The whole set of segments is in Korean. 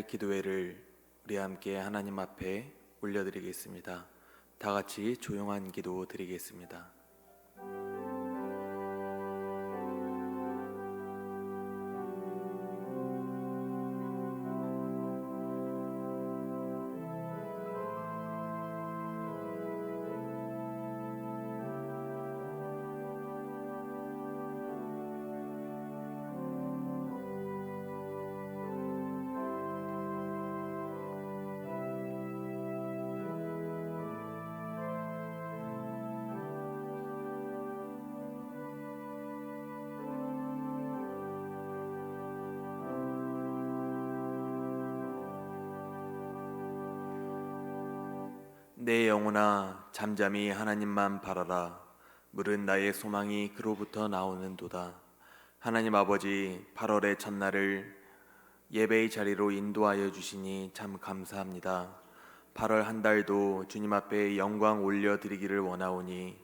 기도회를 우리 함께 하나님 앞에 올려드리겠습니다. 다 같이 조용한 기도 드리겠습니다. 내 영혼아 잠잠히 하나님만 바라라. 물은 나의 소망이 그로부터 나오는도다. 하나님 아버지, 8월의 첫날을 예배의 자리로 인도하여 주시니 참 감사합니다. 8월 한 달도 주님 앞에 영광 올려드리기를 원하오니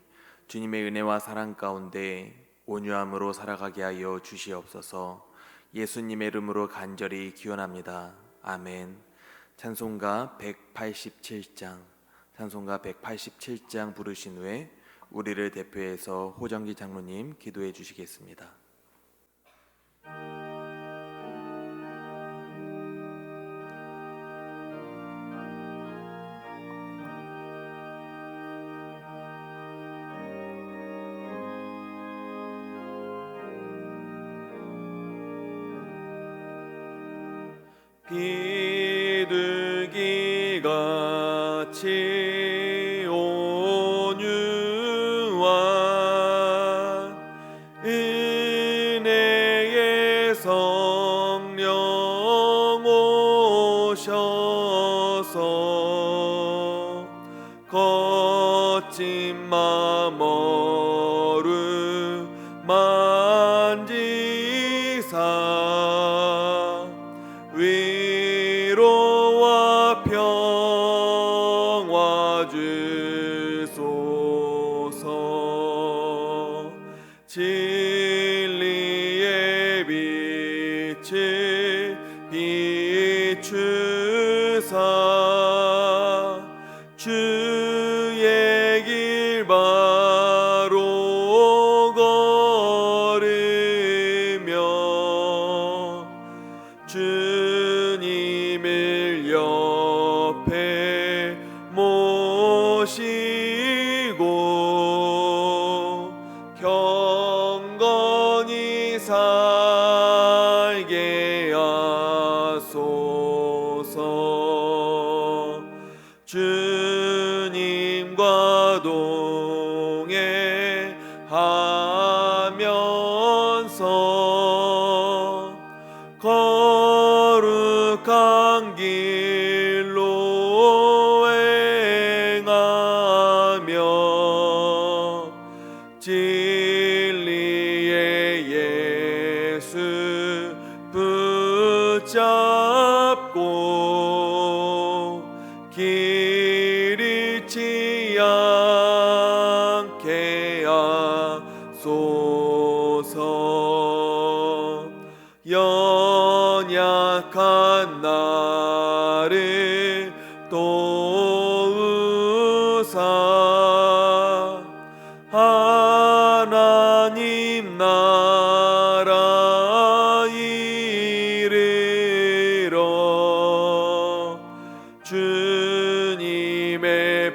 주님의 은혜와 사랑 가운데 온유함으로 살아가게 하여 주시옵소서. 예수님의 이름으로 간절히 기원합니다. 아멘. 찬송가 187장 부르신 후에 우리를 대표해서 호정기 장로님 기도해 주시겠습니다. 비둘기같이 온유한 은혜의 성령 오셔서 거친 맘 어루만지사 위로와 평화 주소서. 진리의 빛을 비추사 주의 길 바로 걸으며 주님을 옆에 모시고 경건히 살게 하소서. 주님과 동행하면서 거룩한 길로 행하며 진리의 예수 붙잡고 길 잃지 않게 하소서. 연약한 나를 도우사 하나님 나라 이르러 주님의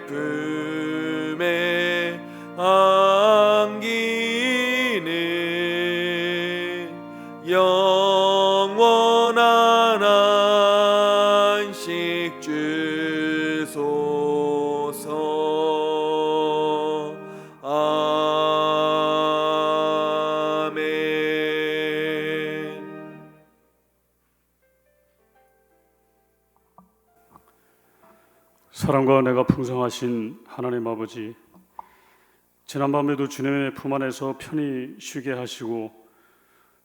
품에 안기는 영원한 안식 주소서. 아멘. 사랑과 은혜가 풍성하신 하나님 아버지, 지난밤에도 주님의 품 안에서 편히 쉬게 하시고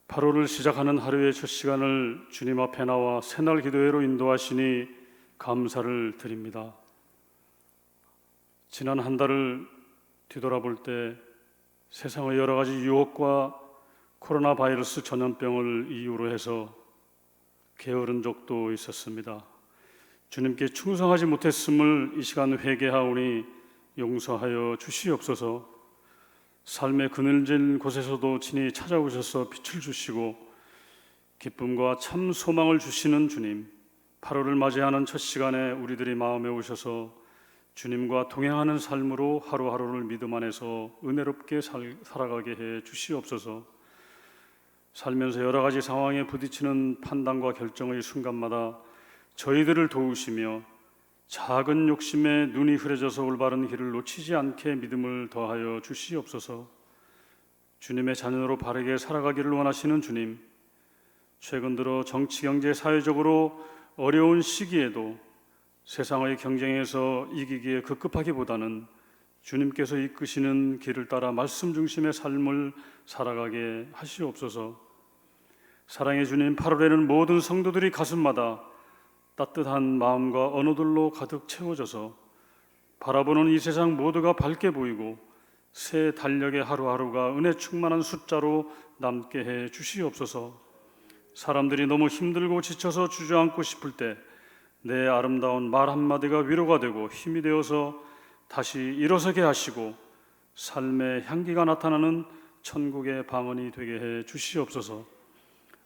8월을 시작하는 하루의 첫 시간을 주님 앞에 나와 새날 기도회로 인도하시니 감사를 드립니다. 지난 한 달을 뒤돌아볼 때 세상의 여러 가지 유혹과 코로나 바이러스 전염병을 이유로 해서 게으른 적도 있었습니다. 주님께 충성하지 못했음을 이 시간 회개하오니 용서하여 주시옵소서. 삶의 그늘진 곳에서도 친히 찾아오셔서 빛을 주시고 기쁨과 참 소망을 주시는 주님, 8월을 맞이하는 첫 시간에 우리들이 마음에 오셔서 주님과 동행하는 삶으로 하루하루를 믿음 안에서 은혜롭게 살아가게 해 주시옵소서. 살면서 여러 가지 상황에 부딪히는 판단과 결정의 순간마다 저희들을 도우시며 작은 욕심에 눈이 흐려져서 올바른 길을 놓치지 않게 믿음을 더하여 주시옵소서. 주님의 자녀로 바르게 살아가기를 원하시는 주님, 최근 들어 정치, 경제, 사회적으로 어려운 시기에도 세상의 경쟁에서 이기기에 급급하기보다는 주님께서 이끄시는 길을 따라 말씀 중심의 삶을 살아가게 하시옵소서. 사랑의 주님, 8월에는 모든 성도들이 가슴마다 따뜻한 마음과 언어들로 가득 채워져서 바라보는 이 세상 모두가 밝게 보이고 새 달력의 하루하루가 은혜 충만한 숫자로 남게 해 주시옵소서. 사람들이 너무 힘들고 지쳐서 주저앉고 싶을 때 내 아름다운 말 한마디가 위로가 되고 힘이 되어서 다시 일어서게 하시고 삶의 향기가 나타나는 천국의 방언이 되게 해 주시옵소서.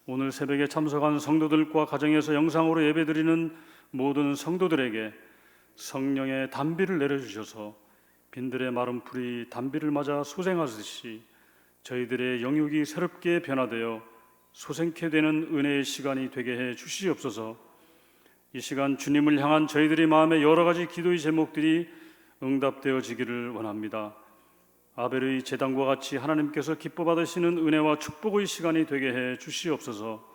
오늘 새벽에 참석한 성도들과 가정에서 영상으로 예배드리는 모든 성도들에게 성령의 단비를 내려주셔서 빈들의 마른 풀이 단비를 맞아 소생하듯이 저희들의 영육이 새롭게 변화되어 소생케 되는 은혜의 시간이 되게 해 주시옵소서. 이 시간 주님을 향한 저희들의 마음의 여러 가지 기도의 제목들이 응답되어지기를 원합니다. 아벨의 제단과 같이 하나님께서 기뻐 받으시는 은혜와 축복의 시간이 되게 해 주시옵소서.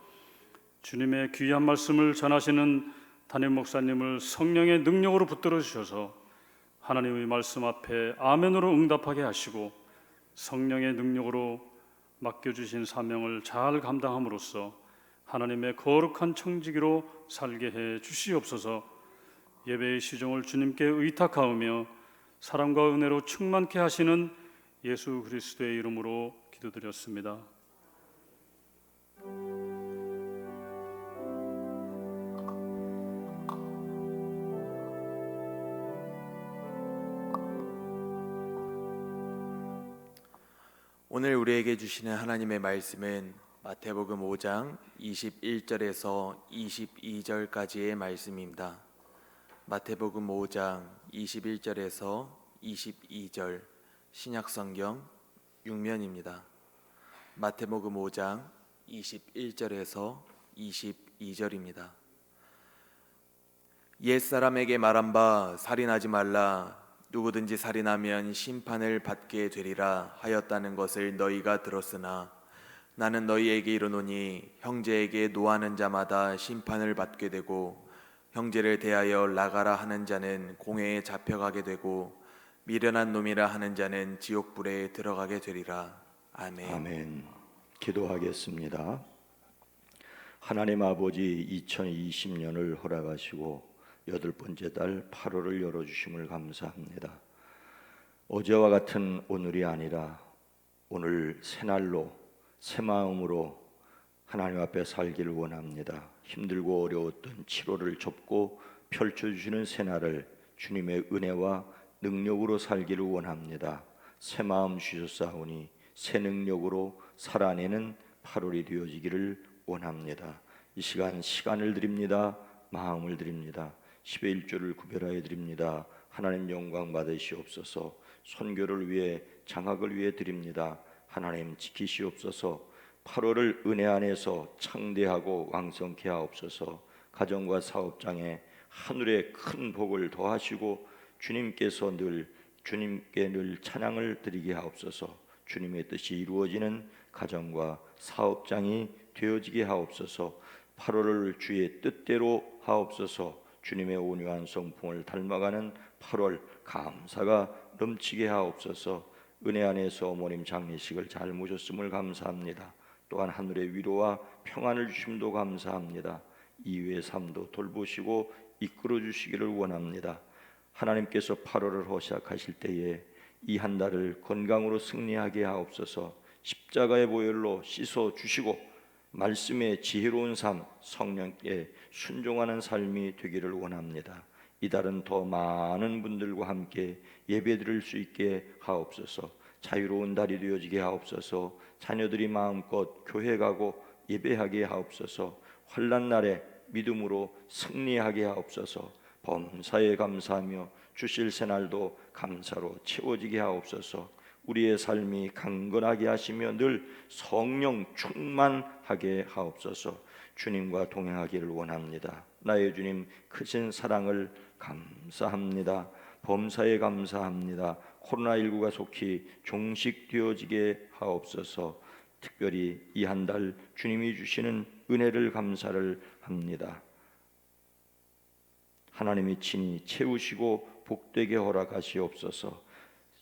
주님의 귀한 말씀을 전하시는 담임 목사님을 성령의 능력으로 붙들어 주셔서 하나님의 말씀 앞에 아멘으로 응답하게 하시고 성령의 능력으로 맡겨주신 사명을 잘 감당함으로써 하나님의 거룩한 청지기로 살게 해 주시옵소서. 예배의 시종을 주님께 의탁하오며 사랑과 은혜로 충만케 하시는 예수 그리스도의 이름으로 기도드렸습니다. 오늘 우리에게 주시는 하나님의 말씀은 마태복음 5장 21절에서 22절까지의 말씀입니다. 마태복음 5장 21절에서 22절 신약성경 6면입니다. 마태복음 5장 21절에서 22절입니다. 옛사람에게 말한 바 살인하지 말라, 누구든지 살인하면 심판을 받게 되리라 하였다는 것을 너희가 들었으나 나는 너희에게 이르노니 형제에게 노하는 자마다 심판을 받게 되고 형제를 대하여 나가라 하는 자는 공회에 잡혀가게 되고 미련한 놈이라 하는 자는 지옥불에 들어가게 되리라. 아멘. 아멘. 기도하겠습니다. 하나님 아버지, 2020년을 허락하시고 8번째 달 8월을 열어주심을 감사합니다. 어제와 같은 오늘이 아니라 오늘 새날로 새 마음으로 하나님 앞에 살기를 원합니다. 힘들고 어려웠던 7월을 접고 펼쳐주시는 새날을 주님의 은혜와 능력으로 살기를 원합니다. 새 마음 주셨사오니 새 능력으로 살아내는 8월이 되어지기를 원합니다. 이 시간 시간을 드립니다. 마음을 드립니다. 10의 1조를 구별하여 드립니다. 하나님 영광 받으시옵소서. 선교를 위해 장학을 위해 드립니다. 하나님 지키시옵소서. 8월을 은혜 안에서 창대하고 왕성케 하옵소서. 가정과 사업장에 하늘의 큰 복을 더하시고 주님께 늘 찬양을 드리게 하옵소서. 주님의 뜻이 이루어지는 가정과 사업장이 되어지게 하옵소서. 8월을 주의 뜻대로 하옵소서. 주님의 온유한 성품을 닮아가는 8월 감사가 넘치게 하옵소서. 은혜 안에서 어머님 장례식을 잘 모셨음을 감사합니다. 또한 하늘의 위로와 평안을 주심도 감사합니다. 이후의 삶도 돌보시고 이끌어 주시기를 원합니다. 하나님께서 8월을 허시작하실 때에 이 한 달을 건강으로 승리하게 하옵소서. 십자가의 보혈로 씻어 주시고 말씀의 지혜로운 삶, 성령께 순종하는 삶이 되기를 원합니다. 이달은 더 많은 분들과 함께 예배드릴 수 있게 하옵소서. 자유로운 달이 되어지게 하옵소서. 자녀들이 마음껏 교회 가고 예배하게 하옵소서. 환난 날에 믿음으로 승리하게 하옵소서. 범사에 감사하며 주실 새날도 감사로 채워지게 하옵소서. 우리의 삶이 강건하게 하시며 늘 성령 충만하게 하옵소서. 주님과 동행하기를 원합니다. 나의 주님 크신 사랑을 감사합니다. 범사에 감사합니다. 코로나19가 속히 종식되어지게 하옵소서. 특별히 이 한 달 주님이 주시는 은혜를 감사를 합니다. 하나님이 친히 채우시고 복되게 허락하시옵소서.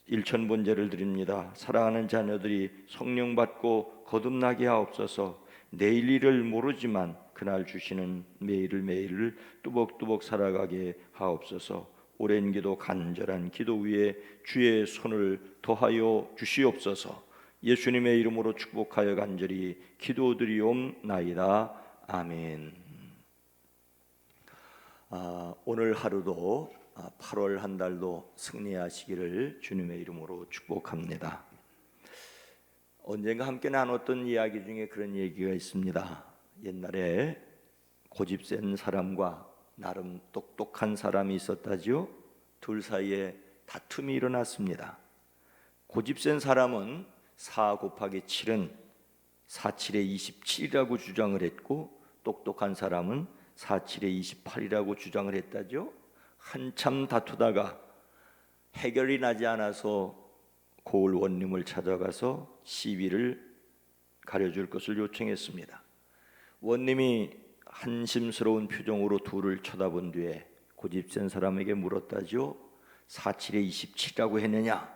일천번제를 드립니다. 사랑하는 자녀들이 성령 받고 거듭나게 하옵소서. 내일 일을 모르지만 그날 주시는 매일을 뚜벅뚜벅 살아가게 하옵소서. 오랜 기도 간절한 기도 위에 주의 손을 더하여 주시옵소서. 예수님의 이름으로 축복하여 간절히 기도드리옵나이다. 아멘. 오늘 하루도 8월 한 달도 승리하시기를 주님의 이름으로 축복합니다. 언젠가 함께 나눴던 이야기 중에 그런 얘기가 있습니다. 옛날에 고집센 사람과 나름 똑똑한 사람이 있었다지요. 둘 사이에 다툼이 일어났습니다. 고집센 사람은 4 곱하기 7은 4,7에 27이라고 주장을 했고, 똑똑한 사람은 4,7에 28이라고 주장을 했다죠. 한참 다투다가 해결이 나지 않아서 고을 원님을 찾아가서 시비를 가려줄 것을 요청했습니다. 원님이 한심스러운 표정으로 둘을 쳐다본 뒤에 고집센 사람에게 물었다죠. 4,7에 27이라고 했느냐?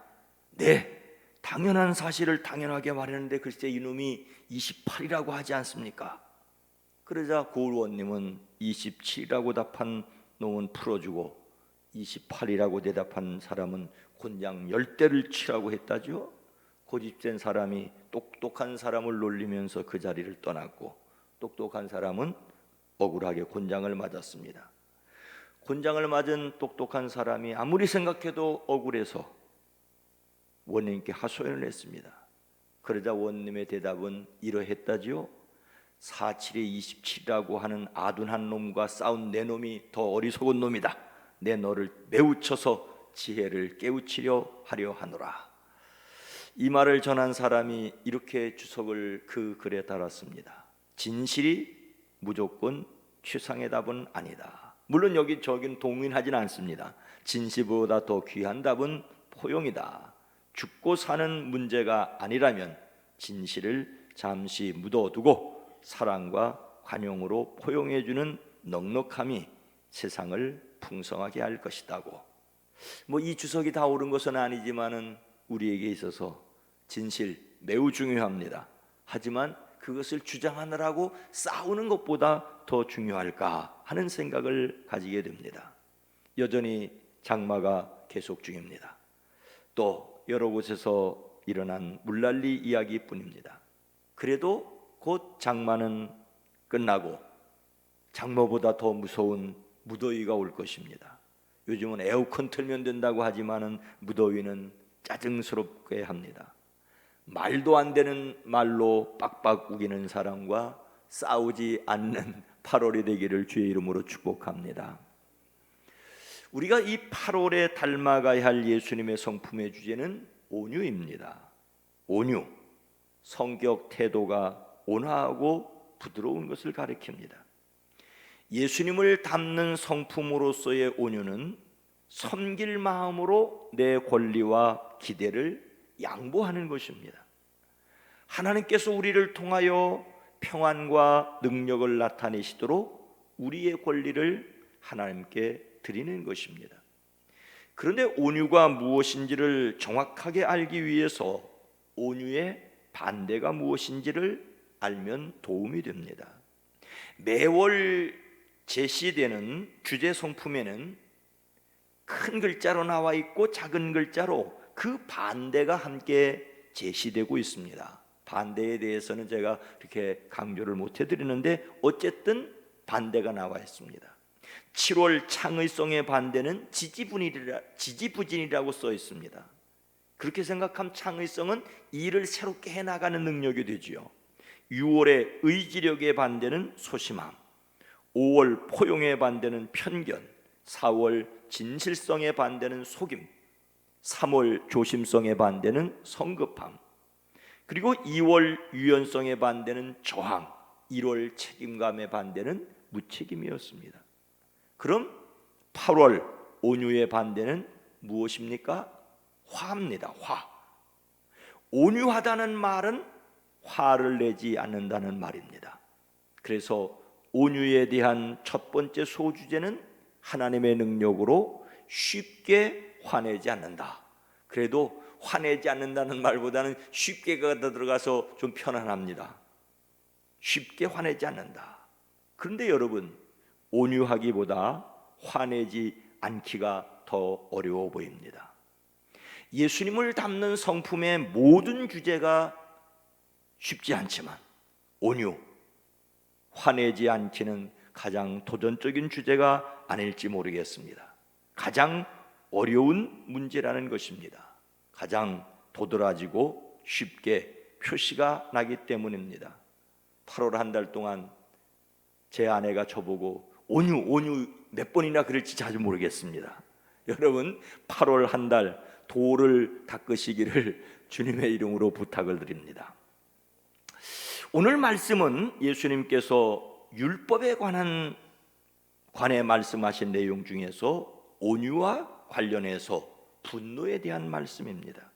네, 당연한 사실을 당연하게 말했는데 글쎄 이놈이 28이라고 하지 않습니까? 그러자 고을 원님은 27이라고 답한 놈은 풀어주고 28이라고 대답한 사람은 곤장 10대를 치라고 했다죠. 고집센 사람이 똑똑한 사람을 놀리면서 그 자리를 떠났고, 똑똑한 사람은 억울하게 곤장을 맞았습니다. 곤장을 맞은 똑똑한 사람이 아무리 생각해도 억울해서 원님께 하소연을 했습니다. 그러자 원님의 대답은 이러했다지요. 4,7에 27이라고 하는 아둔한 놈과 싸운 내 놈이 더 어리석은 놈이다. 내 너를 매우 쳐서 지혜를 깨우치려 하려 하노라. 이 말을 전한 사람이 이렇게 주석을 그 글에 달았습니다. 진실이 무조건 최상의 답은 아니다. 물론 여기 저긴 동의하진 않습니다. 진실보다 더 귀한 답은 포용이다. 죽고 사는 문제가 아니라면 진실을 잠시 묻어두고 사랑과 관용으로 포용해주는 넉넉함이 세상을 풍성하게 할 것이다고. 이 주석이 다 옳은 것은 아니지만은 우리에게 있어서 진실 매우 중요합니다. 하지만 그것을 주장하느라고 싸우는 것보다 더 중요할까 하는 생각을 가지게 됩니다. 여전히 장마가 계속 중입니다. 또 여러 곳에서 일어난 물난리 이야기뿐입니다. 그래도 곧 장마는 끝나고 장마보다 더 무서운 무더위가 올 것입니다. 요즘은 에어컨 틀면 된다고 하지만은 무더위는 짜증스럽게 합니다. 말도 안 되는 말로 빡빡 우기는 사람과 싸우지 않는 8월이 되기를 주의 이름으로 축복합니다. 우리가 이 8월에 닮아가야 할 예수님의 성품의 주제는 온유입니다. 온유, 성격 태도가 온화하고 부드러운 것을 가리킵니다. 예수님을 닮는 성품으로서의 온유는 섬길 마음으로 내 권리와 기대를 양보하는 것입니다. 하나님께서 우리를 통하여 평안과 능력을 나타내시도록 우리의 권리를 하나님께 드리는 것입니다. 그런데 온유가 무엇인지를 정확하게 알기 위해서 온유의 반대가 무엇인지를 알면 도움이 됩니다. 매월 제시되는 주제 성품에는 큰 글자로 나와 있고 작은 글자로 그 반대가 함께 제시되고 있습니다. 반대에 대해서는 제가 이렇게 강조를 못 해드리는데 어쨌든 반대가 나와 있습니다. 7월 창의성의 반대는 지지부진이라고 써 있습니다. 그렇게 생각하면 창의성은 일을 새롭게 해나가는 능력이 되지요. 6월의 의지력의 반대는 소심함, 5월 포용의 반대는 편견, 4월 진실성의 반대는 속임, 3월 조심성의 반대는 성급함, 그리고 2월 유연성의 반대는 저항, 1월 책임감의 반대는 무책임이었습니다. 그럼 8월 온유의 반대는 무엇입니까? 화입니다. 화. 온유하다는 말은 화를 내지 않는다는 말입니다. 그래서 온유에 대한 첫 번째 소주제는 하나님의 능력으로 쉽게 화내지 않는다. 그래도 화내지 않는다는 말보다는 쉽게가 더 들어가서 좀 편안합니다. 쉽게 화내지 않는다. 그런데 여러분, 온유하기보다 화내지 않기가 더 어려워 보입니다. 예수님을 담는 성품의 모든 주제가 쉽지 않지만 온유, 화내지 않기는 가장 도전적인 주제가 아닐지 모르겠습니다. 가장 어려운 문제라는 것입니다. 가장 도드라지고 쉽게 표시가 나기 때문입니다. 8월 한 달 동안 제 아내가 저보고 온유 몇 번이나 그럴지 자주 모르겠습니다. 여러분, 8월 한 달 도를 닦으시기를 주님의 이름으로 부탁을 드립니다. 오늘 말씀은 예수님께서 율법에 관해 말씀하신 내용 중에서 온유와 관련해서 분노에 대한 말씀입니다.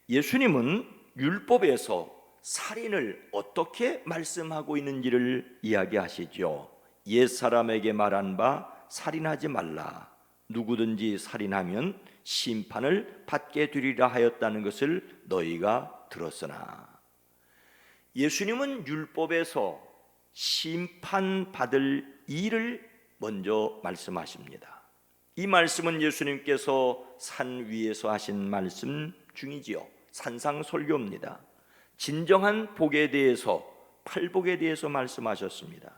예수님은 율법에서 살인을 어떻게 말씀하고 있는지를 이야기하시죠. 옛사람에게 말한 바 살인하지 말라. 누구든지 살인하면 심판을 받게 되리라 하였다는 것을 너희가 들었으나. 예수님은 율법에서 심판받을 일을 먼저 말씀하십니다. 이 말씀은 예수님께서 산 위에서 하신 말씀 중이지요. 산상설교입니다. 진정한 복에 대해서, 팔복에 대해서 말씀하셨습니다.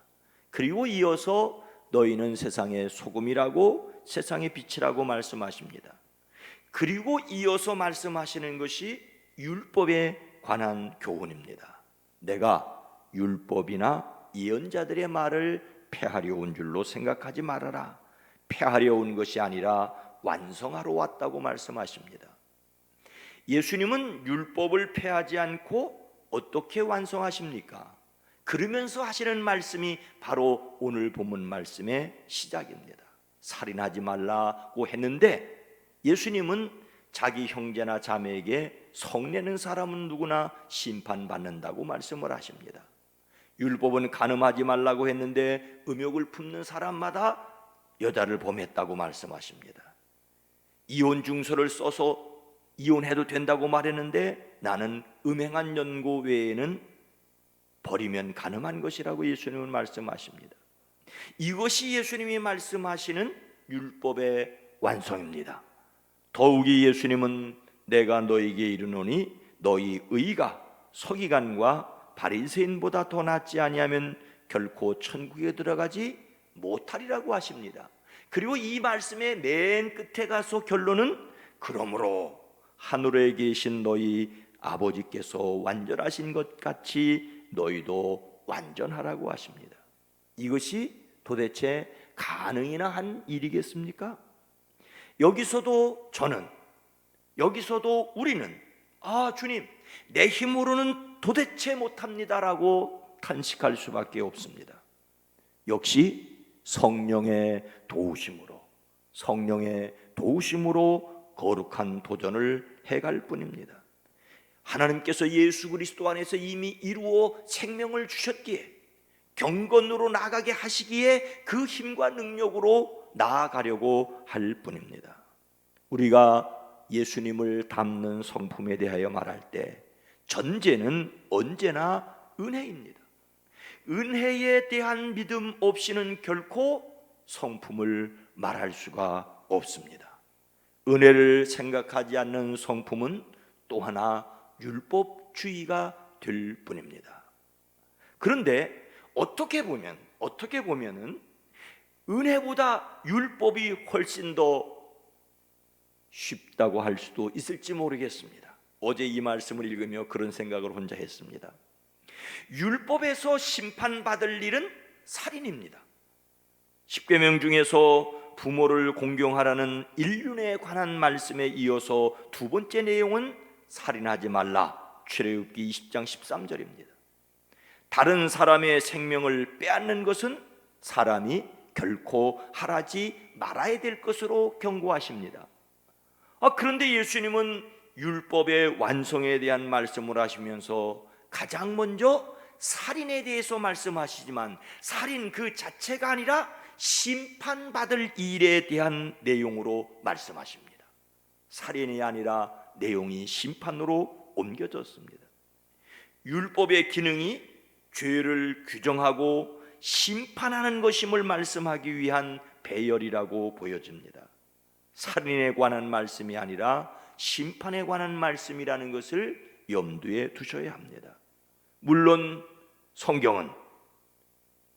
그리고 이어서 너희는 세상의 소금이라고 세상의 빛이라고 말씀하십니다. 그리고 이어서 말씀하시는 것이 율법에 관한 교훈입니다. 내가 율법이나 예언자들의 말을 폐하려 온 줄로 생각하지 말아라. 폐하려 온 것이 아니라 완성하러 왔다고 말씀하십니다. 예수님은 율법을 폐하지 않고 어떻게 완성하십니까? 그러면서 하시는 말씀이 바로 오늘 본문 말씀의 시작입니다. 살인하지 말라고 했는데 예수님은 자기 형제나 자매에게 성내는 사람은 누구나 심판받는다고 말씀을 하십니다. 율법은 간음하지 말라고 했는데 음욕을 품는 사람마다 여자를 범했다고 말씀하십니다. 이혼 증서를 써서 이혼해도 된다고 말했는데 나는 음행한 연고 외에는 버리면 간음한 것이라고 예수님은 말씀하십니다. 이것이 예수님이 말씀하시는 율법의 완성입니다. 더욱이 예수님은 내가 너희에게 이르노니 너희 의가 서기관과 바리새인보다 더 낫지 아니하면 결코 천국에 들어가지 못하리라고 하십니다. 그리고 이 말씀의 맨 끝에 가서 결론은 그러므로 하늘에 계신 너희 아버지께서 완전하신 것 같이 너희도 완전하라고 하십니다. 이것이 도대체 가능이나 한 일이겠습니까? 여기서도 저는, 여기서도 우리는 주님, 내 힘으로는 도대체 못합니다라고 탄식할 수밖에 없습니다. 역시 성령의 도우심으로 거룩한 도전을 해갈 뿐입니다. 하나님께서 예수 그리스도 안에서 이미 이루어 생명을 주셨기에, 경건으로 나아가게 하시기에 그 힘과 능력으로 나아가려고 할 뿐입니다. 우리가 예수님을 닮는 성품에 대하여 말할 때 전제는 언제나 은혜입니다. 은혜에 대한 믿음 없이는 결코 성품을 말할 수가 없습니다. 은혜를 생각하지 않는 성품은 또 하나 율법주의가 될 뿐입니다. 그런데 어떻게 보면은 은혜보다 율법이 훨씬 더 쉽다고 할 수도 있을지 모르겠습니다. 어제 이 말씀을 읽으며 그런 생각을 혼자 했습니다. 율법에서 심판받을 일은 살인입니다. 십계명 중에서 부모를 공경하라는 인륜에 관한 말씀에 이어서 두 번째 내용은 살인하지 말라, 출애굽기 20장 13절입니다. 다른 사람의 생명을 빼앗는 것은 사람이 결코 하지 말아야 될 것으로 경고하십니다. 그런데 예수님은 율법의 완성에 대한 말씀을 하시면서 가장 먼저 살인에 대해서 말씀하시지만 살인 그 자체가 아니라 심판받을 일에 대한 내용으로 말씀하십니다. 살인이 아니라 내용이 심판으로 옮겨졌습니다. 율법의 기능이 죄를 규정하고 심판하는 것임을 말씀하기 위한 배열이라고 보여집니다. 살인에 관한 말씀이 아니라 심판에 관한 말씀이라는 것을 염두에 두셔야 합니다. 물론 성경은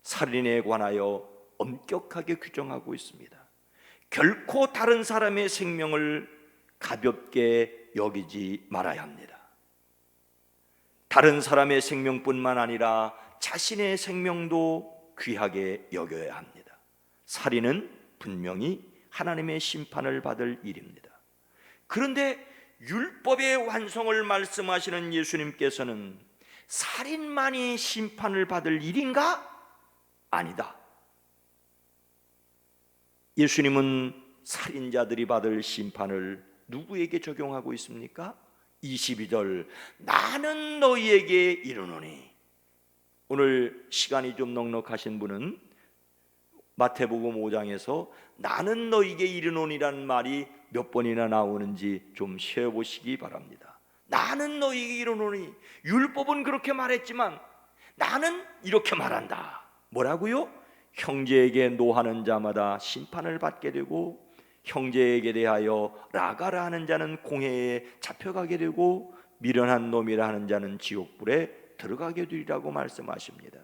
살인에 관하여 엄격하게 규정하고 있습니다. 결코 다른 사람의 생명을 가볍게 여기지 말아야 합니다. 다른 사람의 생명뿐만 아니라 자신의 생명도 귀하게 여겨야 합니다. 살인은 분명히 하나님의 심판을 받을 일입니다. 그런데 율법의 완성을 말씀하시는 예수님께서는 살인만이 심판을 받을 일인가? 아니다. 예수님은 살인자들이 받을 심판을 누구에게 적용하고 있습니까? 22절, 나는 너희에게 이르노니. 오늘 시간이 좀 넉넉하신 분은 마태복음 5장에서 나는 너희에게 이르노니라는 말이 몇 번이나 나오는지 좀 쉬어보시기 바랍니다. 나는 너희에게 이르노니, 율법은 그렇게 말했지만 나는 이렇게 말한다. 뭐라고요? 형제에게 노하는 자마다 심판을 받게 되고 형제에게 대하여 라가라 하는 자는 공회에 잡혀가게 되고 미련한 놈이라 하는 자는 지옥불에 들어가게 되리라고 말씀하십니다.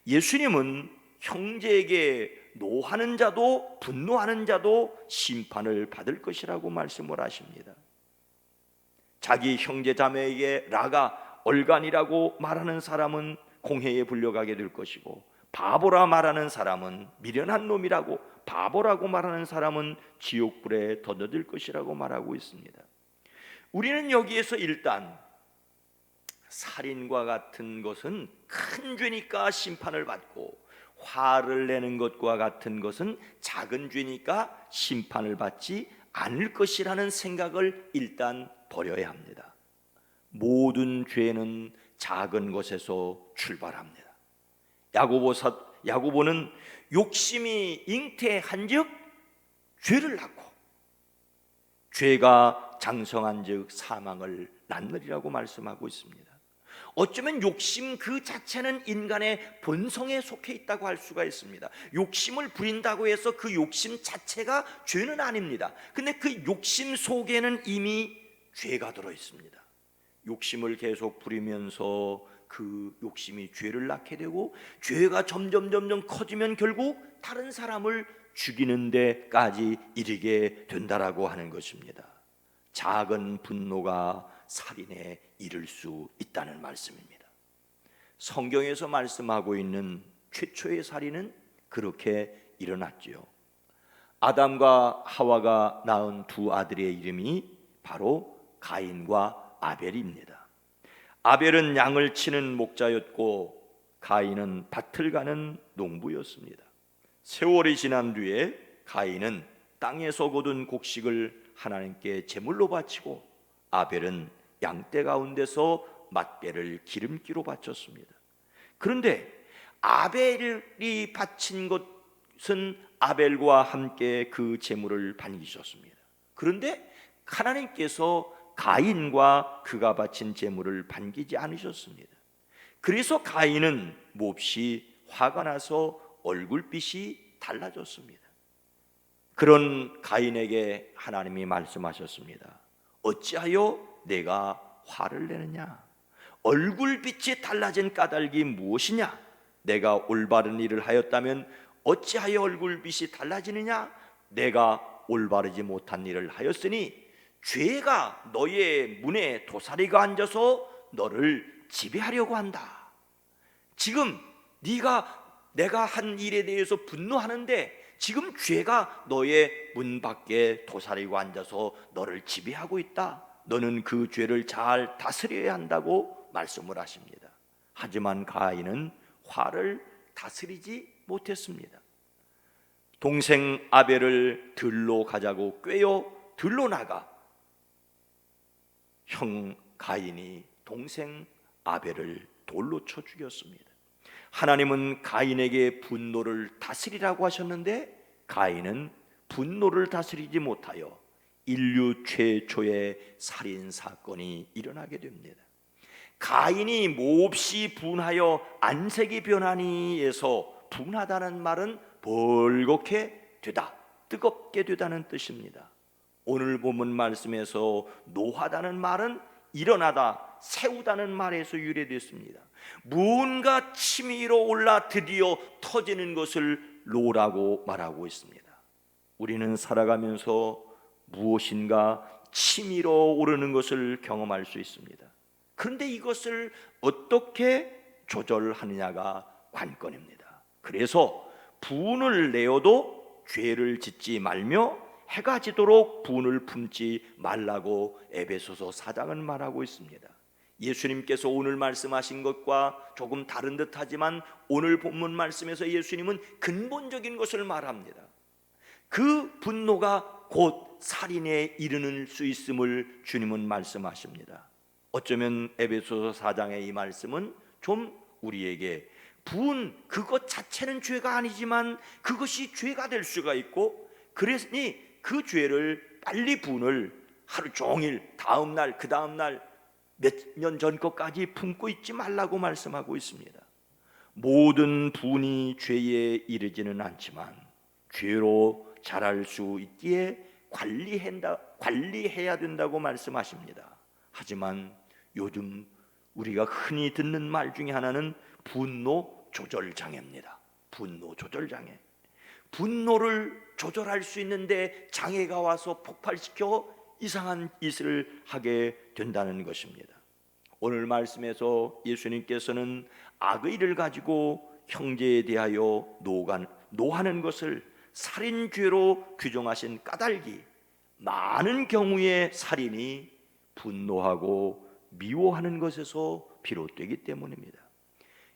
예수님은 형제에게 노하는 자도 분노하는 자도 심판을 받을 것이라고 말씀을 하십니다. 자기 형제 자매에게 라가 얼간이라고 말하는 사람은 공회에 불려가게 될 것이고, 바보라 말하는 사람은, 미련한 놈이라고 바보라고 말하는 사람은 지옥불에 던져질 것이라고 말하고 있습니다. 우리는 여기에서 일단 살인과 같은 것은 큰 죄니까 심판을 받고, 화를 내는 것과 같은 것은 작은 죄니까 심판을 받지 않을 것이라는 생각을 일단 버려야 합니다. 모든 죄는 작은 것에서 출발합니다. 야고보는 욕심이 잉태한즉 죄를 낳고 죄가 장성한즉 사망을 낳느리라고 말씀하고 있습니다. 어쩌면 욕심 그 자체는 인간의 본성에 속해 있다고 할 수가 있습니다. 욕심을 부린다고 해서 그 욕심 자체가 죄는 아닙니다. 근데 그 욕심 속에는 이미 죄가 들어 있습니다. 욕심을 계속 부리면서 그 욕심이 죄를 낳게 되고, 죄가 점점 커지면 결국 다른 사람을 죽이는 데까지 이르게 된다라고 하는 것입니다. 작은 분노가 살인에 이를 수 있다는 말씀입니다. 성경에서 말씀하고 있는 최초의 살인은 그렇게 일어났지요. 아담과 하와가 낳은 두 아들의 이름이 바로 가인과 아벨입니다. 아벨은 양을 치는 목자였고 가인은 밭을 가는 농부였습니다. 세월이 지난 뒤에 가인은 땅에서 거둔 곡식을 하나님께 제물로 바치고 아벨은 양떼 가운데서 맛배를 기름기로 바쳤습니다. 그런데 아벨이 바친 것은 아벨과 함께 그 제물을 반기셨습니다. 그런데 하나님께서 가인과 그가 바친 제물을 반기지 않으셨습니다. 그래서 가인은 몹시 화가 나서 얼굴빛이 달라졌습니다. 그런 가인에게 하나님이 말씀하셨습니다. 어찌하여 내가 화를 내느냐? 얼굴빛이 달라진 까닭이 무엇이냐? 내가 올바른 일을 하였다면 어찌하여 얼굴빛이 달라지느냐? 내가 올바르지 못한 일을 하였으니 죄가 너의 문에 도사리가 앉아서 너를 지배하려고 한다. 지금 내가 한 일에 대해서 분노하는데 지금 죄가 너의 문 밖에 도사리고 앉아서 너를 지배하고 있다. 너는 그 죄를 잘 다스려야 한다고 말씀을 하십니다. 하지만 가인은 화를 다스리지 못했습니다. 동생 아벨을 들로 가자고 꾀어 들로 나가 형 가인이 동생 아벨을 돌로 쳐 죽였습니다. 하나님은 가인에게 분노를 다스리라고 하셨는데 가인은 분노를 다스리지 못하여 인류 최초의 살인 사건이 일어나게 됩니다. 가인이 몹시 분하여 안색이 변하니에서 분하다는 말은 벌겋게 되다, 뜨겁게 되다는 뜻입니다. 오늘 본문 말씀에서 노하다는 말은 일어나다, 세우다는 말에서 유래됐습니다. 무언가 치밀어 올라 드디어 터지는 것을 노라고 말하고 있습니다. 우리는 살아가면서 무엇인가 치밀어 오르는 것을 경험할 수 있습니다. 그런데 이것을 어떻게 조절하느냐가 관건입니다. 그래서 분을 내어도 죄를 짓지 말며 해가 지도록 분을 품지 말라고 에베소서 4장은 말하고 있습니다. 예수님께서 오늘 말씀하신 것과 조금 다른 듯하지만 오늘 본문 말씀에서 예수님은 근본적인 것을 말합니다. 그 분노가 곧 살인에 이르는 수 있음을 주님은 말씀하십니다. 어쩌면 에베소서 4장의 이 말씀은 좀 우리에게 그것 자체는 죄가 아니지만 그것이 죄가 될 수가 있고, 그러니 그 죄를 빨리 분을 하루 종일 다음 날 그 다음 날 몇 년 전 것까지 품고 있지 말라고 말씀하고 있습니다. 모든 분이 죄에 이르지는 않지만 죄로 자랄 수 있기에 관리해야 된다고 말씀하십니다. 하지만 요즘 우리가 흔히 듣는 말 중에 하나는 분노 조절 장애입니다. 분노 조절 장애. 분노를 조절할 수 있는데 장애가 와서 폭발시켜 이상한 짓을 하게 된다는 것입니다. 오늘 말씀에서 예수님께서는 악의 일을 가지고 형제에 대하여 노하는 것을 살인죄로 규정하신 까닭이 많은 경우에 살인이 분노하고 미워하는 것에서 비롯되기 때문입니다.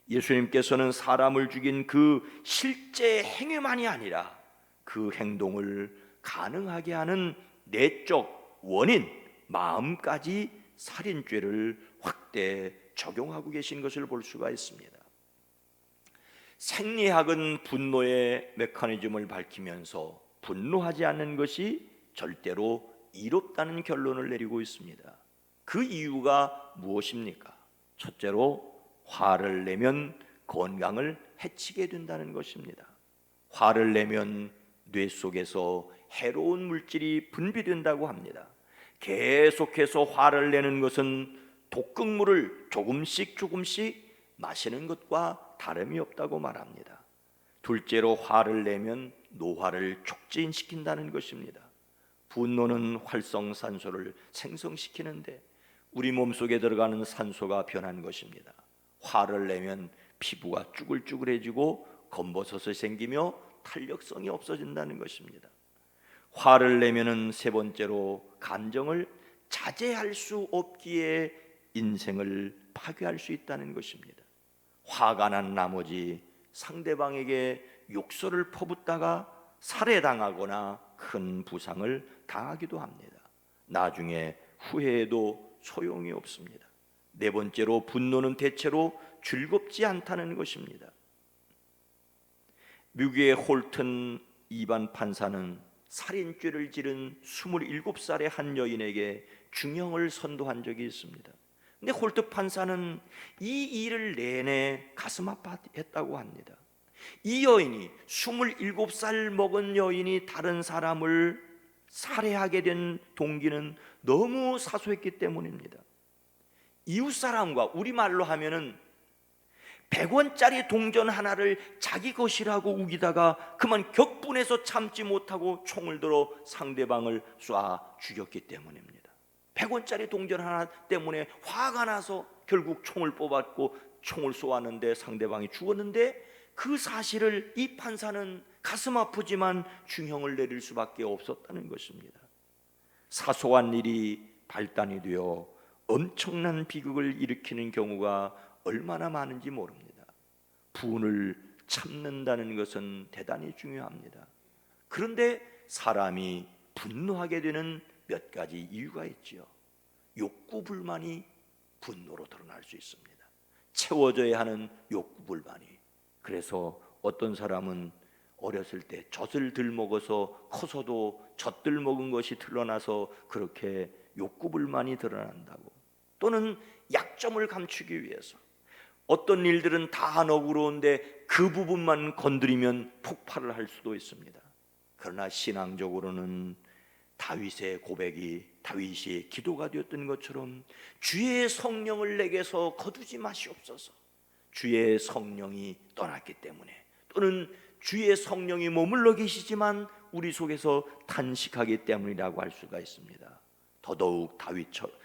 예수님께서는 사람을 죽인 그 실제 행위만이 아니라 그 행동을 가능하게 하는 내적 원인, 마음까지 살인죄를 확대 적용하고 계신 것을 볼 수가 있습니다. 생리학은 분노의 메커니즘을 밝히면서 분노하지 않는 것이 절대로 이롭다는 결론을 내리고 있습니다. 그 이유가 무엇입니까? 첫째로 화를 내면 건강을 해치게 된다는 것입니다. 화를 내면 뇌 속에서 해로운 물질이 분비된다고 합니다. 계속해서 화를 내는 것은 독극물을 조금씩 마시는 것과 다름이 없다고 말합니다. 둘째로 화를 내면 노화를 촉진시킨다는 것입니다. 분노는 활성산소를 생성시키는데 우리 몸속에 들어가는 산소가 변한 것입니다. 화를 내면 피부가 쭈글쭈글해지고 검버섯이 생기며 탄력성이 없어진다는 것입니다. 화를 내면은 세 번째로 감정을 자제할 수 없기에 인생을 파괴할 수 있다는 것입니다. 화가 난 나머지 상대방에게 욕설을 퍼붓다가 살해당하거나 큰 부상을 당하기도 합니다. 나중에 후회해도 소용이 없습니다. 네 번째로 분노는 대체로 즐겁지 않다는 것입니다. 미국의 홀튼 이반 판사는 살인죄를 지른 27살의 한 여인에게 중형을 선고한 적이 있습니다. 근데 홀트 판사는 이 일을 내내 가슴 아파했다고 합니다. 이 여인이 27살 먹은 여인이 다른 사람을 살해하게 된 동기는 너무 사소했기 때문입니다. 이웃사람과 우리말로 하면은 100원짜리 동전 하나를 자기 것이라고 우기다가 그만 격분해서 참지 못하고 총을 들어 상대방을 쏴 죽였기 때문입니다. 100원짜리 동전 하나 때문에 화가 나서 결국 총을 뽑았고 총을 쏘았는데 상대방이 죽었는데, 그 사실을 이 판사는 가슴 아프지만 중형을 내릴 수밖에 없었다는 것입니다. 사소한 일이 발단이 되어 엄청난 비극을 일으키는 경우가 얼마나 많은지 모릅니다. 분을 참는다는 것은 대단히 중요합니다. 그런데 사람이 분노하게 되는 몇 가지 이유가 있지요. 욕구 불만이 분노로 드러날 수 있습니다. 채워져야 하는 욕구 불만이. 그래서 어떤 사람은 어렸을 때 젖을 덜 먹어서 커서도 젖들 먹은 것이 드러나서 그렇게 욕구 불만이 드러난다고, 또는 약점을 감추기 위해서 어떤 일들은 다 너그러운데 그 부분만 건드리면 폭발을 할 수도 있습니다. 그러나 신앙적으로는 다윗의 고백이, 다윗이 기도가 되었던 것처럼 주의 성령을 내게서 거두지 마시옵소서. 주의 성령이 떠났기 때문에, 또는 주의 성령이 머물러 계시지만 우리 속에서 탄식하기 때문이라고 할 수가 있습니다. 더더욱 다윗처럼,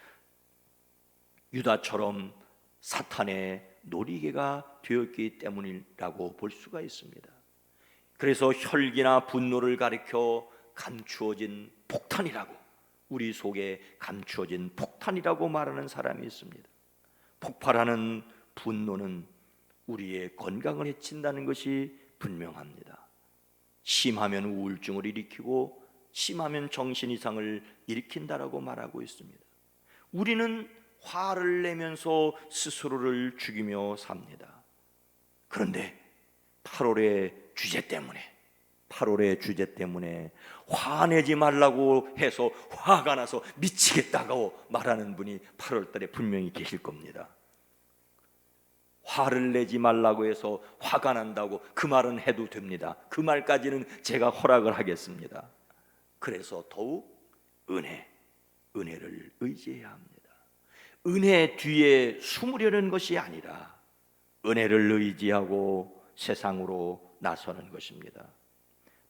유다처럼 사탄의 놀이개가 되었기 때문이라고 볼 수가 있습니다. 그래서 혈기나 분노를 가리켜 감추어진 폭탄이라고, 우리 속에 감추어진 폭탄이라고 말하는 사람이 있습니다. 폭발하는 분노는 우리의 건강을 해친다는 것이 분명합니다. 심하면 우울증을 일으키고 심하면 정신 이상을 일으킨다라고 말하고 있습니다. 우리는 화를 내면서 스스로를 죽이며 삽니다. 그런데 8월의 주제 때문에 화내지 말라고 해서 화가 나서 미치겠다고 말하는 분이 8월 달에 분명히 계실 겁니다. 화를 내지 말라고 해서 화가 난다고 그 말은 해도 됩니다. 그 말까지는 제가 허락을 하겠습니다. 그래서 더욱 은혜를 의지해야 합니다. 은혜 뒤에 숨으려는 것이 아니라 은혜를 의지하고 세상으로 나서는 것입니다.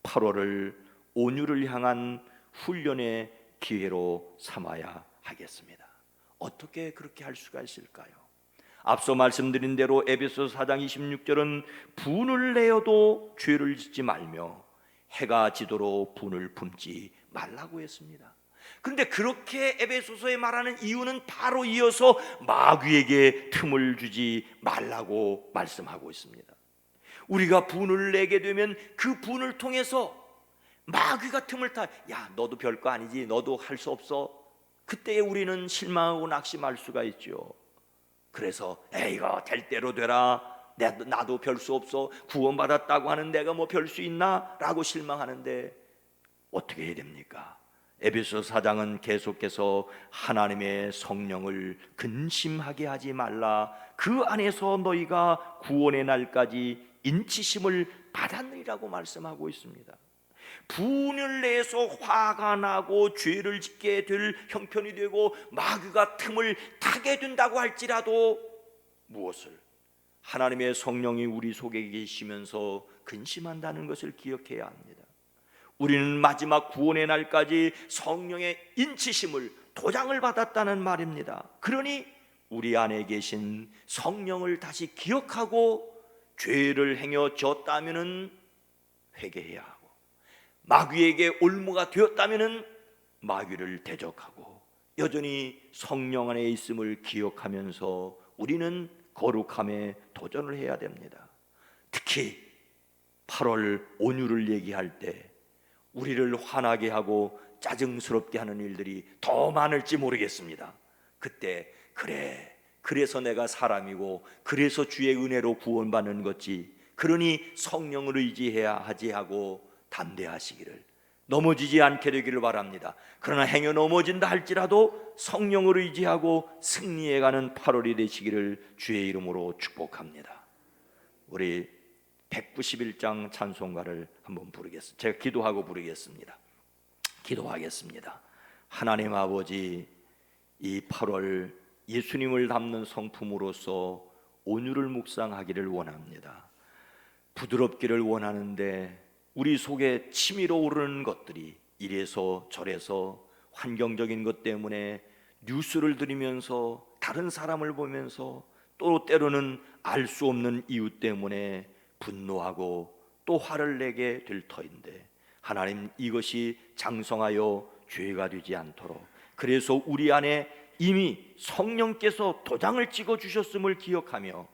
8월을 온유를 향한 훈련의 기회로 삼아야 하겠습니다. 어떻게 그렇게 할 수가 있을까요? 앞서 말씀드린 대로 에베소서 4장 26절은 분을 내어도 죄를 짓지 말며 해가 지도록 분을 품지 말라고 했습니다. 그런데 그렇게 에베소서에 말하는 이유는 바로 이어서 마귀에게 틈을 주지 말라고 말씀하고 있습니다. 우리가 분을 내게 되면 그 분을 통해서 마귀가 틈을 타, 야 너도 별거 아니지, 너도 할 수 없어. 그때 우리는 실망하고 낙심할 수가 있죠. 그래서 이거 될 대로 되라, 나도 별 수 없어, 구원받았다고 하는 내가 뭐 별 수 있나? 라고 실망하는데 어떻게 해야 됩니까? 에베소서 4장은 계속해서 하나님의 성령을 근심하게 하지 말라, 그 안에서 너희가 구원의 날까지 인치심을 받았느니라고 말씀하고 있습니다. 분을 내서 화가 나고 죄를 짓게 될 형편이 되고 마귀가 틈을 타게 된다고 할지라도 무엇을? 하나님의 성령이 우리 속에 계시면서 근심한다는 것을 기억해야 합니다. 우리는 마지막 구원의 날까지 성령의 인치심을, 도장을 받았다는 말입니다. 그러니 우리 안에 계신 성령을 다시 기억하고 죄를 행여 졌다면은 회개해야 하고, 마귀에게 올무가 되었다면은 마귀를 대적하고, 여전히 성령 안에 있음을 기억하면서 우리는 거룩함에 도전을 해야 됩니다. 특히 8월 온유를 얘기할 때 우리를 화나게 하고 짜증스럽게 하는 일들이 더 많을지 모르겠습니다. 그때 그래서 내가 사람이고 그래서 주의 은혜로 구원받는 거지, 그러니 성령을 의지해야 하지 하고 담대하시기를, 넘어지지 않게 되기를 바랍니다. 그러나 행여 넘어진다 할지라도 성령을 의지하고 승리해가는 8월이 되시기를 주의 이름으로 축복합니다. 우리 191장 찬송가를 한번 부르겠습니다. 제가 기도하고 부르겠습니다. 기도하겠습니다. 하나님 아버지, 이 8월 예수님을 담는 성품으로서 온유를 묵상하기를 원합니다. 부드럽기를 원하는데 우리 속에 치밀어 오르는 것들이 이래서 저래서 환경적인 것 때문에 뉴스를 들으면서 다른 사람을 보면서 또 때로는 알 수 없는 이유 때문에 분노하고 또 화를 내게 될 터인데, 하나님, 이것이 장성하여 죄가 되지 않도록, 그래서 우리 안에 이미 성령께서 도장을 찍어 주셨음을 기억하며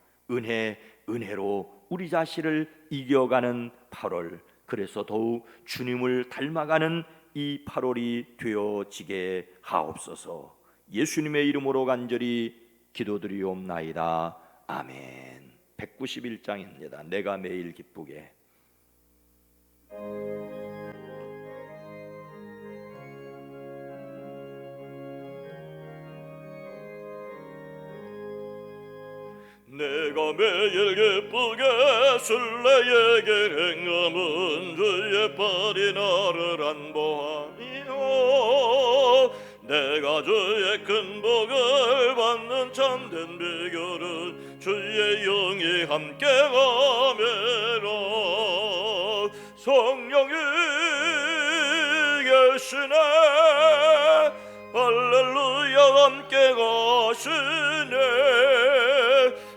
은혜로 우리 자신을 이겨가는 8월, 그래서 더욱 주님을 닮아가는 이 8월이 되어지게 하옵소서. 예수님의 이름으로 간절히 기도드리옵나이다. 아멘. 191장입니다. 내가 매일 기쁘게. 내가 매일 기쁘게 순례의 길 행함은 주의 팔이 나를 안보하니요. 내가 주의 큰 복을 받는 참된 비결은 주의 영이 함께 가매라. 성령이 계시네, 할렐루야, 함께 가시네.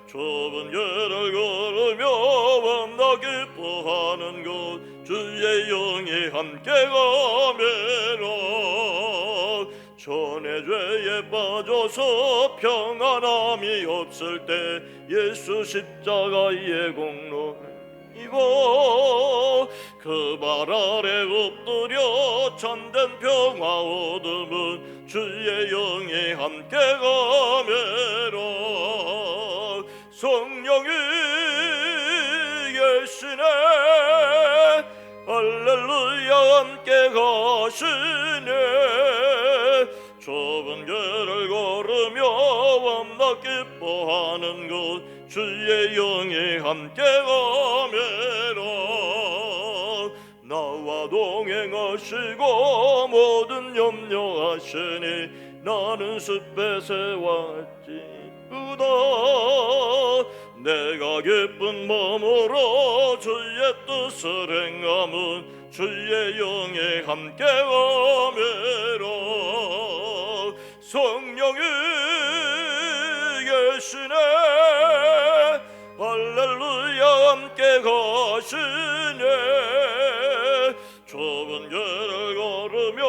좁은 길을 걸으며 밤낮 기뻐하는 곳 주의 영이 함께 가매라. 전에 죄에 빠져서 평안함이 없을 때 예수 십자가의 공로이고, 그 발 아래 엎드려 참된 평화 얻음은 주의 영이 함께 가매라. 성령이 계시네, 할렐루야, 함께 가시네. 좁은 길을 걸으며 밤낮 기뻐하는 곳 주의 영이 함께 가매라. 나와 동행하시고 모든 염려하시니 나는 숲에 세웠지. 내가 기쁜 마음으로 주의 뜻을 행함은 주의 영에 함께 가매라. 성령이 계시네, 할렐루야, 함께 가시네. 좁은 길을 걸으며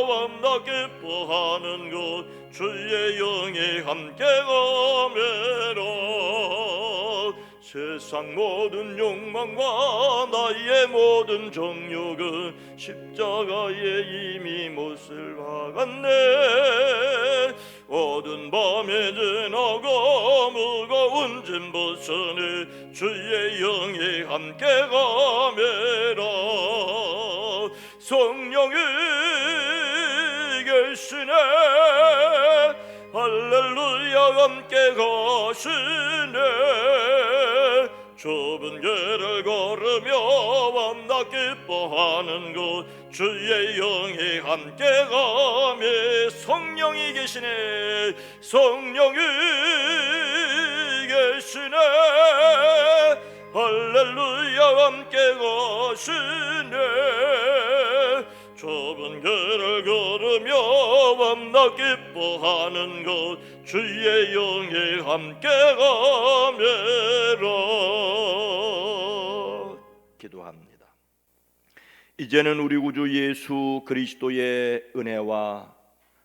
밤낮 기뻐하는 곳 주의 영이 함께 가매라. 세상 모든 욕망과 나의 모든 정욕은 십자가에 이미 못을 박았네. 어두운 밤에 지나고 무거운 짐 벗으니 주의 영이 함께 가매라. 성령이 계시네, 할렐루야, 함께 가시네. 좁은 길을 걸으며 밤낮 기뻐하는 곳 주의 영이 함께 가매. 성령이 계시네, 성령이 계시네, 할렐루야, 함께 가시네. 좁은 길을 걸으며 밤낮 기뻐하는 곳 주의 영이 함께 가매라. 기도합니다. 이제는 우리 구주 예수 그리스도의 은혜와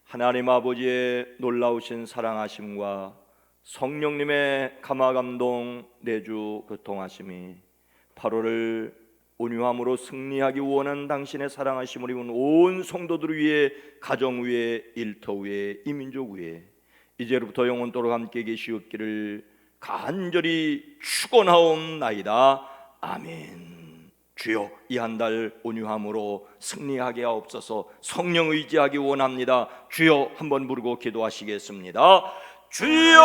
하나님 아버지의 놀라우신 사랑하심과 성령님의 감화감동 내주 교통하심이 8월을 온유함으로 승리하기 원하는 당신의 사랑하심을 입은 온 성도들 위해, 가정 위에, 일터 위에, 이민족 위에 이제로부터 영원토록 함께 계시옵기를 간절히 축원하옵나이다. 아멘. 주여, 이 한 달 온유함으로 승리하게 하옵소서. 성령 의지하기 원합니다. 주여, 한번 부르고 기도하시겠습니다. 주여!